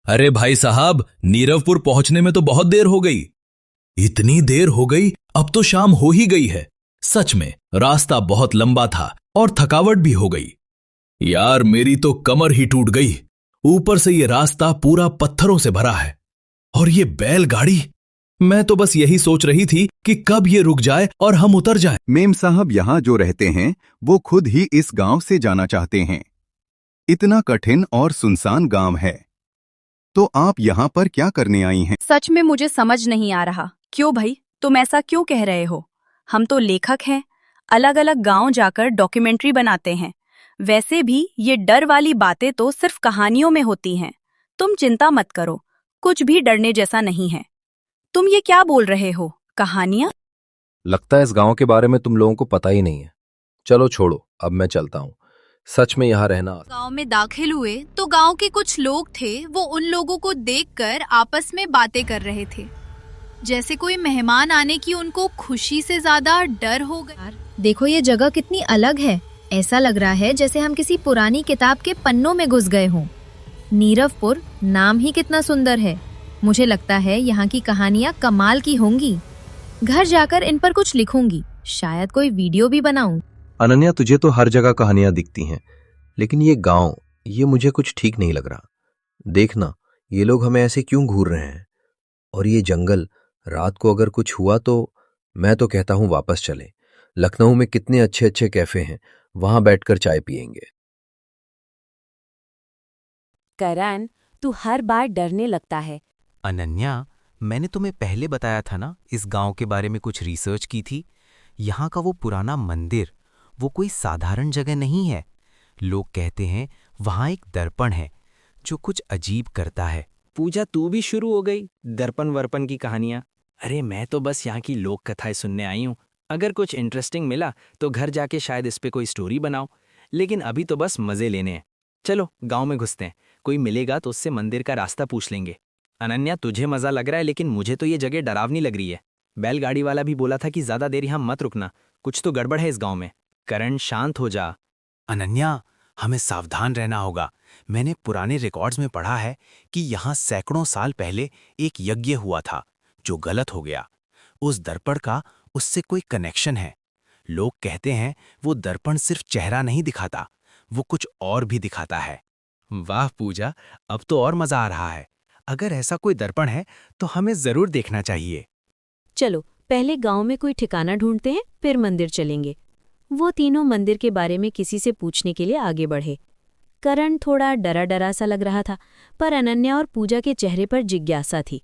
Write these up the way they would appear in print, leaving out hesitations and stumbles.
अरे भाई साहब, नीरवपुर पहुंचने में तो बहुत देर हो गई। इतनी देर हो गई? अब तो शाम हो ही गई है। सच में रास्ता बहुत लंबा था और थकावट भी हो गई। यार मेरी तो कमर ही टूट गई। ऊपर से ये रास्ता पूरा पत्थरों से भरा है। और ये बैलगाड़ी, मैं तो बस यही सोच रही थी कि कब ये रुक जाए और हम उतर जाएं। मेम साहब यहाँ जो रहते हैं वो खुद ही इस गांव से जाना चाहते हैं। इतना कठिन और सुनसान गांव है, तो आप यहाँ पर क्या करने आई हैं? सच में मुझे समझ नहीं आ रहा। क्यों भाई, तुम ऐसा क्यों कह रहे हो? हम तो लेखक हैं, अलग अलग गांव जाकर डॉक्यूमेंट्री बनाते हैं। वैसे भी ये डर वाली बातें तो सिर्फ कहानियों में होती हैं। तुम चिंता मत करो, कुछ भी डरने जैसा नहीं है। तुम ये क्या बोल रहे हो? कहानियां? लगता है इस गांव के बारे में तुम लोगों को पता ही नहीं है। चलो छोड़ो, अब मैं चलता हूँ। सच में यहाँ रहना। गांव में दाखिल हुए तो गांव के कुछ लोग थे, वो उन लोगों को देखकर आपस में बातें कर रहे थे, जैसे कोई मेहमान आने की उनको खुशी से ज्यादा डर हो गया। देखो ये जगह कितनी अलग है। ऐसा लग रहा है जैसे हम किसी पुरानी किताब के पन्नों में घुस गए हों। नीरवपुर नाम ही कितना सुंदर है। मुझे लगता है यहाँ की कहानियाँ कमाल की होंगी। घर जाकर इन पर कुछ लिखूंगी, शायद कोई वीडियो भी बनाऊं। अनन्या, तुझे तो हर जगह कहानियां दिखती हैं, लेकिन ये गांव, ये मुझे कुछ ठीक नहीं लग रहा। देखना, ये लोग हमें ऐसे क्यों घूर रहे हैं? और ये जंगल, रात को अगर कुछ हुआ तो मैं तो कहता हूं वापस चले। लखनऊ में कितने अच्छे अच्छे कैफे हैं, वहां बैठकर चाय पियेंगे। करण, तू हर बार डरने लगता है। अनन्या, मैंने तुम्हें पहले बताया था ना, इस गांव के बारे में कुछ रिसर्च की थी। यहाँ का वो पुराना मंदिर, वो कोई साधारण जगह नहीं है। लोग कहते हैं वहाँ एक दर्पण है जो कुछ अजीब करता है। पूजा, तू भी शुरू हो गई दर्पण वर्पण की कहानियां। अरे मैं तो बस यहाँ की लोक कथाएं सुनने आई हूँ। अगर कुछ इंटरेस्टिंग मिला तो घर जाके शायद इस पे कोई स्टोरी बनाओ, लेकिन अभी तो बस मजे लेने हैं। चलो गांव में घुसते हैं, कोई मिलेगा तो उससे मंदिर का रास्ता पूछ लेंगे। अनन्या, तुझे मजा लग रहा है, लेकिन मुझे तो ये जगह डरावनी लग रही है। बैलगाड़ी वाला भी बोला था कि ज्यादा देर यहाँ मत रुकना, कुछ तो गड़बड़ है इस गांव में। करण, शांत हो जा। अनन्या, हमें सावधान रहना होगा। मैंने पुराने रिकॉर्ड्स में पढ़ा है कि यहाँ सैकड़ों साल पहले एक यज्ञ हुआ था जो गलत हो गया। उस दर्पण का उससे कोई कनेक्शन है। लोग कहते हैं वो दर्पण सिर्फ चेहरा नहीं दिखाता, वो कुछ और भी दिखाता है। वाह पूजा, अब तो और मजा आ रहा है। अगर ऐसा कोई दर्पण है तो हमें जरूर देखना चाहिए। चलो पहले गांव में कोई ठिकाना ढूंढते हैं, फिर मंदिर चलेंगे। वो तीनों मंदिर के बारे में किसी से पूछने के लिए आगे बढ़े। करण थोड़ा डरा डरा सा लग रहा था, पर अनन्या और पूजा के चेहरे पर जिज्ञासा थी।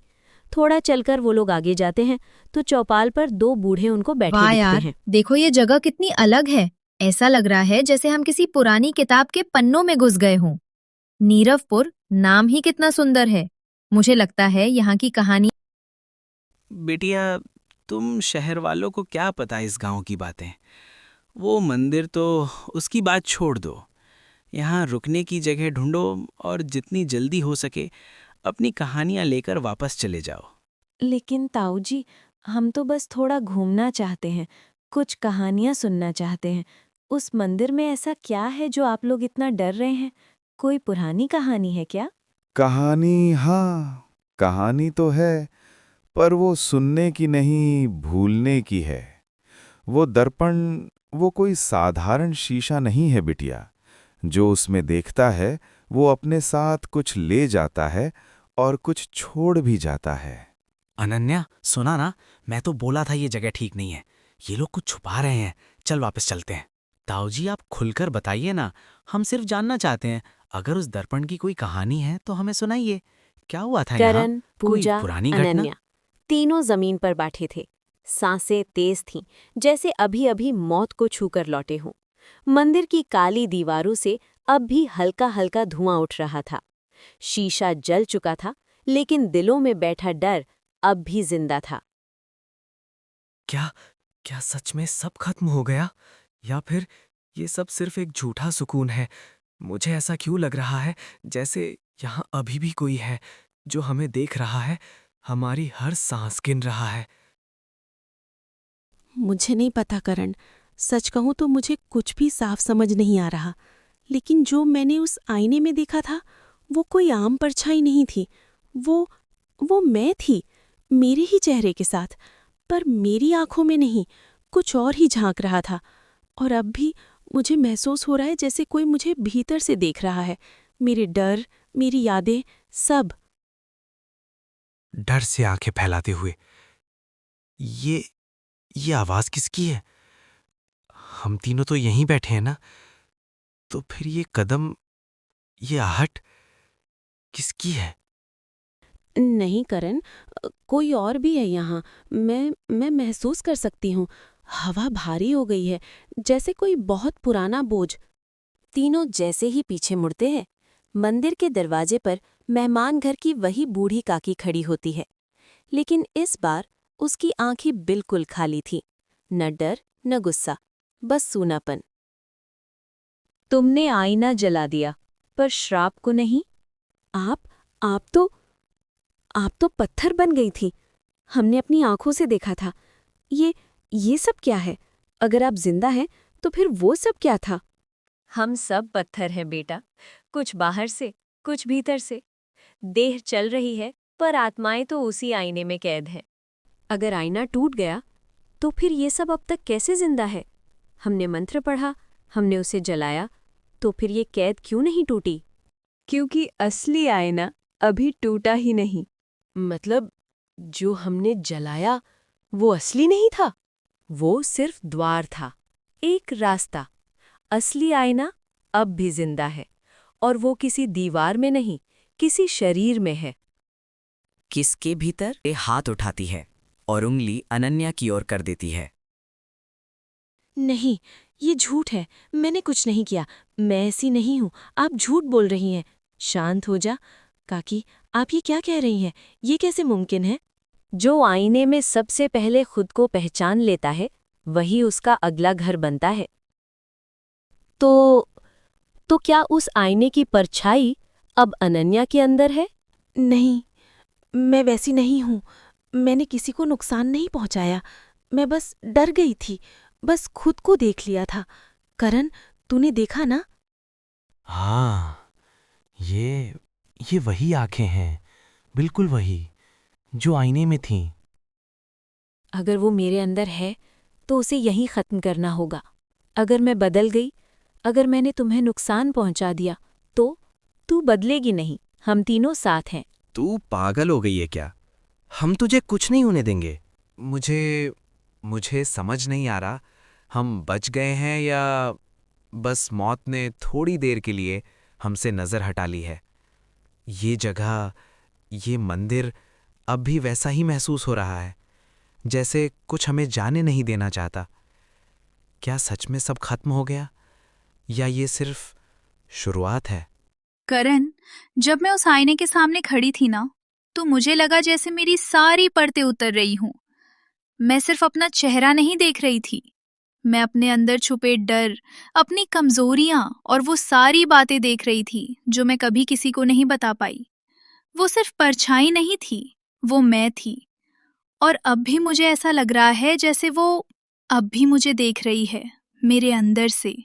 थोड़ा चलकर वो लोग आगे जाते हैं तो चौपाल पर दो बूढ़े उनको बैठे वाह दिखते यार, हैं। देखो ये जगह कितनी अलग है। ऐसा लग रहा है जैसे हम किसी पुरानी किताब के पन्नों में घुस गए हों। नीरवपुर नाम ही कितना सुंदर है। मुझे लगता है यहाँ की कहानी। बेटिया, तुम शहर वालों को क्या पता इस गांव की बातें। वो मंदिर तो उसकी बात छोड़ दो। यहाँ रुकने की जगह ढूंढो और जितनी जल्दी हो सके अपनी कहानियां लेकर वापस चले जाओ। लेकिन ताऊ जी, हम तो बस थोड़ा घूमना चाहते हैं, कुछ कहानियां सुनना चाहते हैं। उस मंदिर में ऐसा क्या है जो आप लोग इतना डर रहे हैं? कोई पुरानी कहानी है क्या? कहानी, हाँ कहानी तो है, पर वो सुनने की नहीं, भूलने की है। वो दर्पण, वो कोई साधारण शीशा नहीं है बिटिया। जो उसमें देखता है वो अपने साथ कुछ ले जाता है और कुछ छोड़ भी जाता है। अनन्या, सुना ना, मैं तो बोला था ये जगह ठीक नहीं है। ये लोग कुछ छुपा रहे हैं। चल वापस चलते हैं। ताऊजी, आप खुलकर बताइए ना, हम सिर्फ जानना चाहते हैं। अगर उस दर्पण की कोई कहानी है तो हमें सुनाइए। क्या हुआ था यहाँ? करण, कोई पूजा, पुरानी घटना? अनन्या तीनों जमीन पर बैठे थे। सांसें तेज थीं, जैसे अभी अभी मौत को छूकर लौटे हों। मंदिर की काली दीवारों से अब भी हल्का हल्का धुआं उठ रहा था। शीशा जल चुका था, लेकिन दिलों में बैठा डर अब भी जिंदा था। क्या क्या सच में सब खत्म हो गया, या फिर ये सब सिर्फ एक झूठा सुकून है? मुझे ऐसा क्यों लग रहा है जैसे यहाँ अभी भी कोई है जो हमें देख रहा है, हमारी हर सांस गिन रहा है। मुझे नहीं पता करण, सच कहूं तो मुझे कुछ भी साफ समझ नहीं आ रहा। लेकिन जो मैंने उस आईने में देखा था वो कोई आम परछाई नहीं थी। वो मैं थी, मेरे ही चेहरे के साथ, पर मेरी आंखों में नहीं, कुछ और ही झांक रहा था। और अब भी मुझे महसूस हो रहा है जैसे कोई मुझे भीतर से देख रहा है। मेरे डर, मेरी यादें, सब। डर से आंखें फैलाते हुए, ये आवाज किसकी है? हम तीनों तो यहीं बैठे हैं ना? तो फिर ये कदम, ये आहट किसकी है? नहीं करण, कोई और भी है यहाँ। मैं महसूस कर सकती हूँ। हवा भारी हो गई है, जैसे कोई बहुत पुराना बोझ। तीनों जैसे ही पीछे मुड़ते हैं, मंदिर के दरवाजे पर मेहमान घर की वही बूढ़ी काकी खड़ी होती है। लेकिन इस बार उसकी आंखें बिल्कुल खाली थी, न डर न गुस्सा, बस सूनापन। तुमने आईना जला दिया, पर श्राप को नहीं। आप तो पत्थर बन गई थी। हमने अपनी आंखों से देखा था। ये सब क्या है? अगर आप जिंदा हैं तो फिर वो सब क्या था? हम सब पत्थर हैं बेटा, कुछ बाहर से, कुछ भीतर से। देह चल रही है, पर आत्माएं तो उसी आईने में कैद हैं। अगर आईना टूट गया, तो फिर ये सब अब तक कैसे जिंदा है? हमने मंत्र पढ़ा, हमने उसे जलाया, तो फिर ये कैद क्यों नहीं टूटी? क्योंकि असली आईना अभी टूटा ही नहीं। मतलब जो हमने जलाया वो असली नहीं था? वो सिर्फ द्वार था, एक रास्ता। असली आईना अब भी जिंदा है, और वो किसी दीवार में नहीं, किसी शरीर में है। किसके भीतर? ये हाथ उठाती है और उंगली अनन्या की ओर कर देती है। नहीं, ये झूठ है। मैंने कुछ नहीं किया। मैं ऐसी नहीं हूँ। आप झूठ बोल रही हैं। शांत हो जा। काकी, आप ये क्या कह रही हैं? ये कैसे मुमकिन है? जो आईने में सबसे पहले खुद को पहचान लेता है, वही उसका अगला घर बनता है। तो क्या उस आईने की परछाई अब अनन्या के अंदर है? नहीं, मैं वैसी नहीं हूँ। मैंने किसी को नुकसान नहीं पहुँचाया। मैं बस डर गई थी, बस खुद को देख लिया था। करण, तूने देखा ना? हाँ, ये वही आंखें हैं, बिल्कुल वही, जो आईने में थीं। अगर वो मेरे अंदर है, तो उसे यहीं खत्म करना होगा। अगर मैं बदल गई, अगर मैंने तुम्हें नुकसान पहुंचा दिया, तो तू बदलेगी नहीं। हम तीनों साथ हैं। तू पागल हो गई है क्या? हम तुझे कुछ नहीं होने देंगे। मुझे समझ नहीं आ रहा, हम बच गए हैं या बस मौत ने थोड़ी देर के लिए हमसे नज़र हटा ली है। ये जगह, ये मंदिर अब भी वैसा ही महसूस हो रहा है, जैसे कुछ हमें जाने नहीं देना चाहता। क्या सच में सब खत्म हो गया, या ये सिर्फ शुरुआत है? करण, जब मैं उस आईने के सामने खड़ी थी ना, तो मुझे लगा जैसे मेरी सारी परतें उतर रही हूं। मैं सिर्फ अपना चेहरा नहीं देख रही थी, मैं अपने अंदर छुपे डर, अपनी कमजोरियां और वो सारी बातें देख रही थी जो मैं कभी किसी को नहीं बता पाई। वो सिर्फ परछाई नहीं थी, वो मैं थी। और अब भी मुझे ऐसा लग रहा है जैसे वो अब भी मुझे देख रही है, मेरे अंदर से।